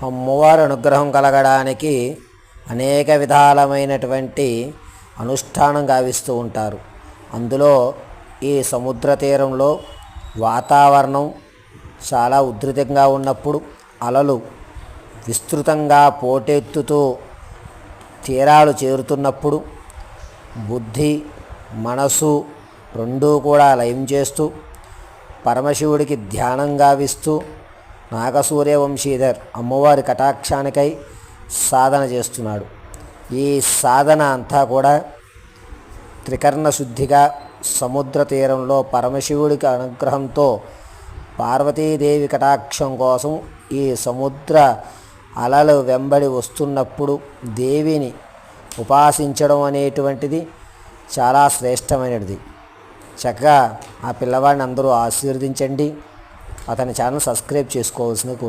అమ్మవారి అనుగ్రహం కలగడానికి అనేక విధాలమైనటువంటి అనుష్ఠానం గావిస్తూ ఉంటారు. అందులో ఈ సముద్ర తీరంలో వాతావరణం చాలా ఉధృతంగా ఉన్నప్పుడు, అలలు విస్తృతంగా పోటెత్తుతూ తీరాలు చేరుతున్నప్పుడు బుద్ధి మనసు రెండూ కూడా లయం చేస్తూ పరమశివుడికి ధ్యానం గావిస్తూ నాగసూర్య వంశీధర్ అమ్మవారి కటాక్షానికై సాధన చేస్తున్నాడు. ఈ సాధన అంతా కూడా త్రికరణ శుద్ధిగా సముద్ర తీరంలో పరమశివుడికి అనుగ్రహంతో పార్వతీదేవి కటాక్షం కోసం ఈ సముద్ర అలలు వెంబడి వస్తున్నప్పుడు దేవిని ఉపాసించడం అనేటువంటిది చాలా శ్రేష్టమైనది. చక్కగా ఆ పిల్లవాడిని అందరూ ఆశీర్వదించండి. అతని ఛానల్ సబ్స్క్రైబ్ చేసుకోవాల్సింది కోరుతున్నాను.